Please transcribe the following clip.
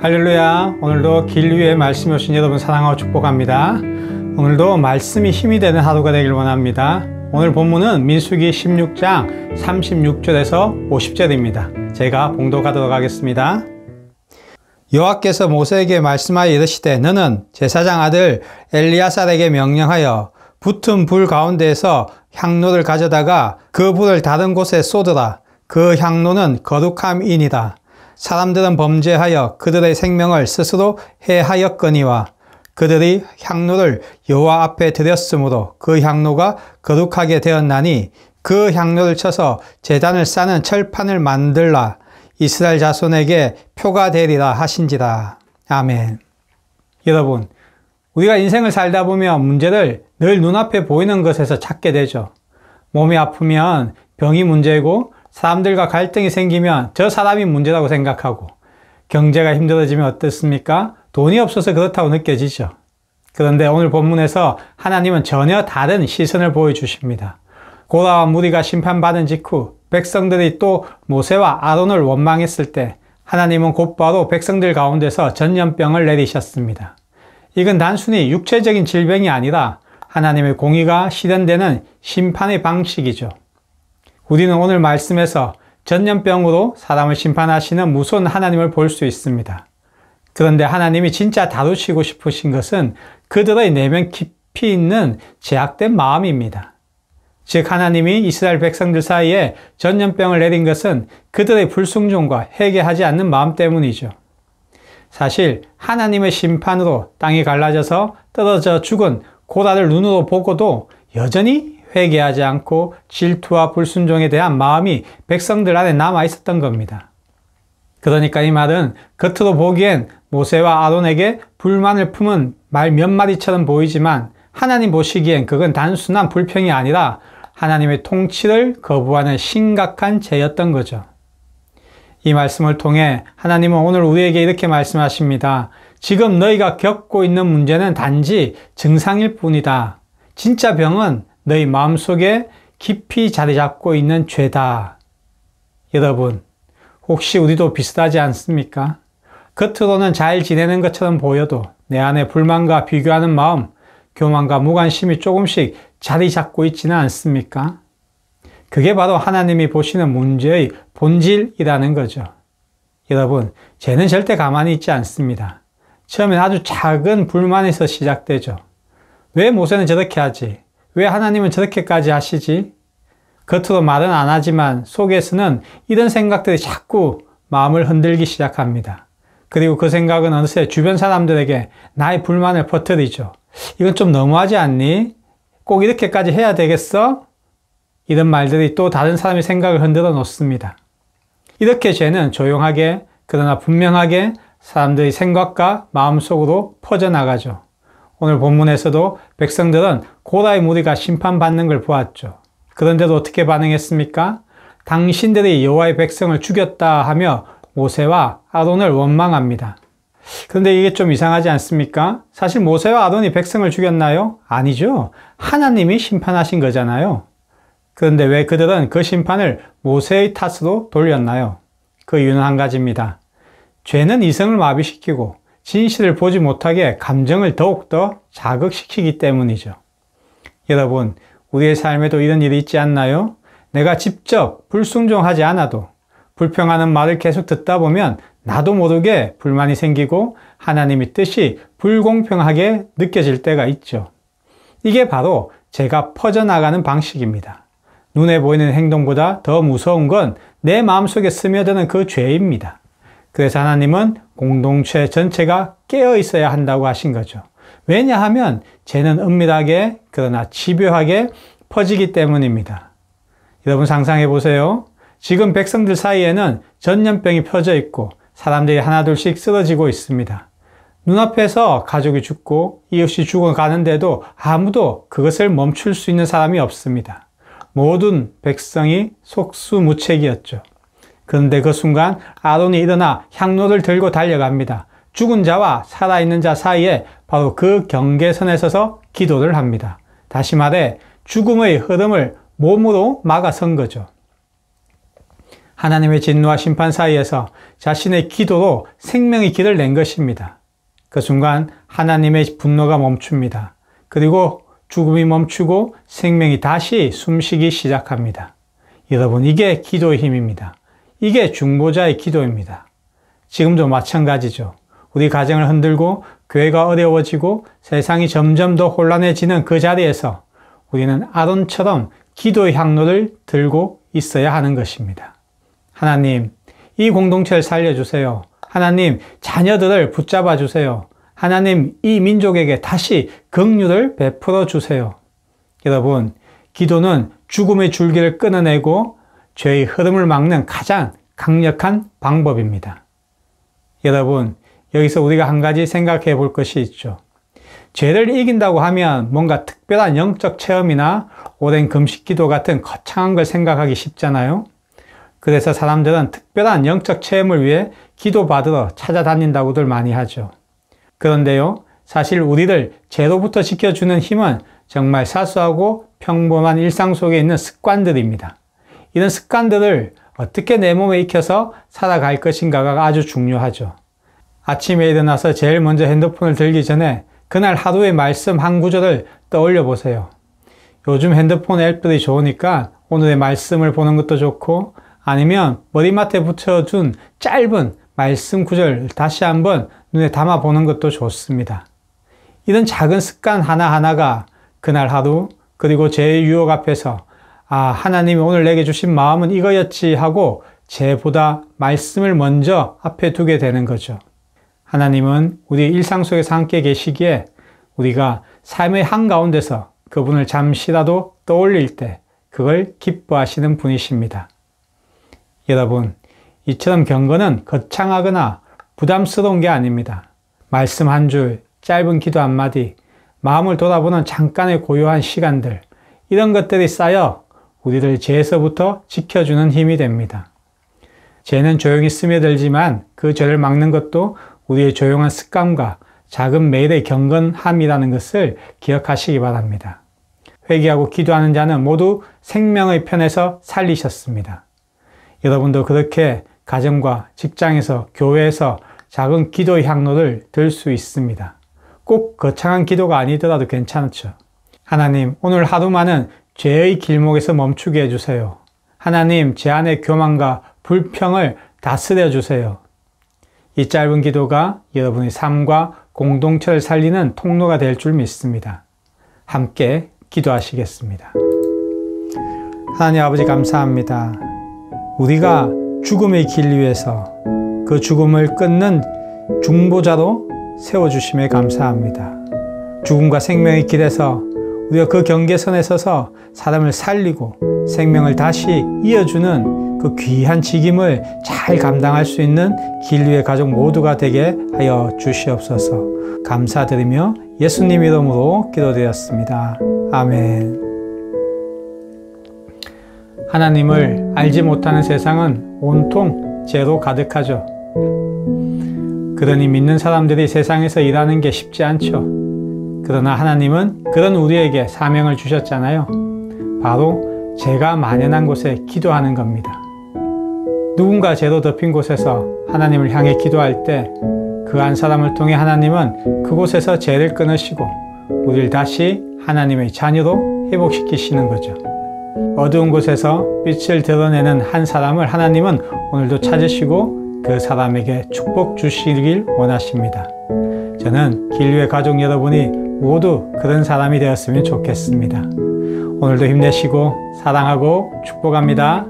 할렐루야. 오늘도 길 위에 말씀이 오신 여러분 사랑하고 축복합니다. 오늘도 말씀이 힘이 되는 하루가 되길 원합니다. 오늘 본문은 민수기 16장 36절에서 50절입니다. 제가 봉독하도록 하겠습니다. 여호와께서 모세에게 말씀하여 이르시되 너는 제사장 아들 엘리아살에게 명령하여 붙은 불 가운데에서 향로를 가져다가 그 불을 다른 곳에 쏟으라. 그 향로는 거룩함이니라. 사람들은 범죄하여 그들의 생명을 스스로 해하였거니와 그들이 향로를 여호와 앞에 드렸으므로 그 향로가 거룩하게 되었나니 그 향로를 쳐서 제단을 싸는 철판을 만들라. 이스라엘 자손에게 표가 되리라 하신지라. 아멘. 여러분, 우리가 인생을 살다 보면 문제를 늘 눈앞에 보이는 것에서 찾게 되죠. 몸이 아프면 병이 문제고 사람들과 갈등이 생기면 저 사람이 문제라고 생각하고 경제가 힘들어지면 어떻습니까? 돈이 없어서 그렇다고 느껴지죠. 그런데 오늘 본문에서 하나님은 전혀 다른 시선을 보여주십니다. 고라와 무리가 심판받은 직후 백성들이 또 모세와 아론을 원망했을 때 하나님은 곧바로 백성들 가운데서 전염병을 내리셨습니다. 이건 단순히 육체적인 질병이 아니라 하나님의 공의가 실현되는 심판의 방식이죠. 우리는 오늘 말씀에서 전염병으로 사람을 심판하시는 무서운 하나님을 볼 수 있습니다. 그런데 하나님이 진짜 다루시고 싶으신 것은 그들의 내면 깊이 있는 제약된 마음입니다. 즉 하나님이 이스라엘 백성들 사이에 전염병을 내린 것은 그들의 불순종과 회개하지 않는 마음 때문이죠. 사실 하나님의 심판으로 땅이 갈라져서 떨어져 죽은 고라를 눈으로 보고도 여전히 회개하지 않고 질투와 불순종에 대한 마음이 백성들 안에 남아 있었던 겁니다. 그러니까 이 말은 겉으로 보기엔 모세와 아론에게 불만을 품은 말 몇 마디처럼 보이지만 하나님 보시기엔 그건 단순한 불평이 아니라 하나님의 통치를 거부하는 심각한 죄였던 거죠. 이 말씀을 통해 하나님은 오늘 우리에게 이렇게 말씀하십니다. 지금 너희가 겪고 있는 문제는 단지 증상일 뿐이다. 진짜 병은 너희 마음속에 깊이 자리 잡고 있는 죄다. 여러분, 혹시 우리도 비슷하지 않습니까? 겉으로는 잘 지내는 것처럼 보여도 내 안에 불만과 비교하는 마음, 교만과 무관심이 조금씩 자리 잡고 있지는 않습니까? 그게 바로 하나님이 보시는 문제의 본질이라는 거죠. 여러분, 죄는 절대 가만히 있지 않습니다. 처음엔 아주 작은 불만에서 시작되죠. 왜 모세는 저렇게 하지? 왜 하나님은 저렇게까지 하시지? 겉으로 말은 안 하지만 속에서는 이런 생각들이 자꾸 마음을 흔들기 시작합니다. 그리고 그 생각은 어느새 주변 사람들에게 나의 불만을 퍼뜨리죠. 이건 좀 너무하지 않니? 꼭 이렇게까지 해야 되겠어? 이런 말들이 또 다른 사람의 생각을 흔들어 놓습니다. 이렇게 죄는 조용하게 그러나 분명하게 사람들의 생각과 마음속으로 퍼져나가죠. 오늘 본문에서도 백성들은 고라의 무리가 심판받는 걸 보았죠. 그런데도 어떻게 반응했습니까? 당신들이 여호와의 백성을 죽였다 하며 모세와 아론을 원망합니다. 그런데 이게 좀 이상하지 않습니까? 사실 모세와 아론이 백성을 죽였나요? 아니죠. 하나님이 심판하신 거잖아요. 그런데 왜 그들은 그 심판을 모세의 탓으로 돌렸나요? 그 이유는 한 가지입니다. 죄는 이성을 마비시키고 진실을 보지 못하게 감정을 더욱더 자극시키기 때문이죠. 여러분, 우리의 삶에도 이런 일이 있지 않나요? 내가 직접 불순종하지 않아도 불평하는 말을 계속 듣다 보면 나도 모르게 불만이 생기고 하나님의 뜻이 불공평하게 느껴질 때가 있죠. 이게 바로 죄가 퍼져나가는 방식입니다. 눈에 보이는 행동보다 더 무서운 건 내 마음속에 스며드는 그 죄입니다. 그래서 하나님은 공동체 전체가 깨어 있어야 한다고 하신 거죠. 왜냐하면 죄는 은밀하게 그러나 집요하게 퍼지기 때문입니다. 여러분 상상해 보세요. 지금 백성들 사이에는 전염병이 펴져 있고 사람들이 하나둘씩 쓰러지고 있습니다. 눈앞에서 가족이 죽고 이웃이 죽어가는데도 아무도 그것을 멈출 수 있는 사람이 없습니다. 모든 백성이 속수무책이었죠. 그런데 그 순간 아론이 일어나 향로를 들고 달려갑니다. 죽은 자와 살아있는 자 사이에 바로 그 경계선에 서서 기도를 합니다. 다시 말해 죽음의 흐름을 몸으로 막아선 거죠. 하나님의 진노와 심판 사이에서 자신의 기도로 생명의 길을 낸 것입니다. 그 순간 하나님의 분노가 멈춥니다. 그리고 죽음이 멈추고 생명이 다시 숨쉬기 시작합니다. 여러분, 이게 기도의 힘입니다. 이게 중보자의 기도입니다. 지금도 마찬가지죠. 우리 가정을 흔들고 교회가 어려워지고 세상이 점점 더 혼란해지는 그 자리에서 우리는 아론처럼 기도의 향로를 들고 있어야 하는 것입니다. 하나님, 이 공동체를 살려주세요. 하나님, 자녀들을 붙잡아 주세요. 하나님, 이 민족에게 다시 긍휼을 베풀어 주세요. 여러분, 기도는 죽음의 줄기를 끊어내고 죄의 흐름을 막는 가장 강력한 방법입니다. 여러분, 여기서 우리가 한 가지 생각해 볼 것이 있죠. 죄를 이긴다고 하면 뭔가 특별한 영적 체험이나 오랜 금식 기도 같은 거창한 걸 생각하기 쉽잖아요. 그래서 사람들은 특별한 영적 체험을 위해 기도받으러 찾아다닌다고들 많이 하죠. 그런데요, 사실 우리를 죄로부터 지켜주는 힘은 정말 사소하고 평범한 일상 속에 있는 습관들입니다. 이런 습관들을 어떻게 내 몸에 익혀서 살아갈 것인가가 아주 중요하죠. 아침에 일어나서 제일 먼저 핸드폰을 들기 전에 그날 하루의 말씀 한 구절을 떠올려 보세요. 요즘 핸드폰 앱들이 좋으니까 오늘의 말씀을 보는 것도 좋고, 아니면 머리맡에 붙여둔 짧은 말씀 구절 다시 한번 눈에 담아 보는 것도 좋습니다. 이런 작은 습관 하나하나가 그날 하루, 그리고 죄의 유혹 앞에서 하나님이 오늘 내게 주신 마음은 이거였지 하고 죄보다 말씀을 먼저 앞에 두게 되는 거죠. 하나님은 우리 일상 속에서 함께 계시기에 우리가 삶의 한가운데서 그분을 잠시라도 떠올릴 때 그걸 기뻐하시는 분이십니다. 여러분, 이처럼 경건은 거창하거나 부담스러운 게 아닙니다. 말씀 한 줄, 짧은 기도 한마디, 마음을 돌아보는 잠깐의 고요한 시간들, 이런 것들이 쌓여 우리를 죄에서부터 지켜주는 힘이 됩니다. 죄는 조용히 스며들지만 그 죄를 막는 것도 우리의 조용한 습관과 작은 매일의 경건함이라는 것을 기억하시기 바랍니다. 회개하고 기도하는 자는 모두 생명의 편에서 살리셨습니다. 여러분도 그렇게 가정과 직장에서, 교회에서 작은 기도의 향로를 들 수 있습니다. 꼭 거창한 기도가 아니더라도 괜찮죠. 하나님, 오늘 하루만은 죄의 길목에서 멈추게 해주세요. 하나님, 제 안의 교만과 불평을 다스려 주세요. 이 짧은 기도가 여러분의 삶과 공동체를 살리는 통로가 될 줄 믿습니다. 함께 기도하시겠습니다. 하나님 아버지, 감사합니다. 우리가 죽음의 길 위에서 그 죽음을 끊는 중보자로 세워주심에 감사합니다. 죽음과 생명의 길에서 우리가 그 경계선에 서서 사람을 살리고 생명을 다시 이어주는 그 귀한 직임을 잘 감당할 수 있는 길 위의 가족 모두가 되게 하여 주시옵소서. 감사드리며 예수님 이름으로 기도드렸습니다. 아멘. 하나님을 알지 못하는 세상은 온통 죄로 가득하죠. 그러니 믿는 사람들이 세상에서 일하는 게 쉽지 않죠. 그러나 하나님은 그런 우리에게 사명을 주셨잖아요. 바로 죄가 만연한 곳에 기도하는 겁니다. 누군가 죄로 덮인 곳에서 하나님을 향해 기도할 때 그 한 사람을 통해 하나님은 그곳에서 죄를 끊으시고 우리를 다시 하나님의 자녀로 회복시키시는 거죠. 어두운 곳에서 빛을 드러내는 한 사람을 하나님은 오늘도 찾으시고 그 사람에게 축복 주시길 원하십니다. 저는 길류의 가족 여러분이 모두 그런 사람이 되었으면 좋겠습니다. 오늘도 힘내시고 사랑하고 축복합니다.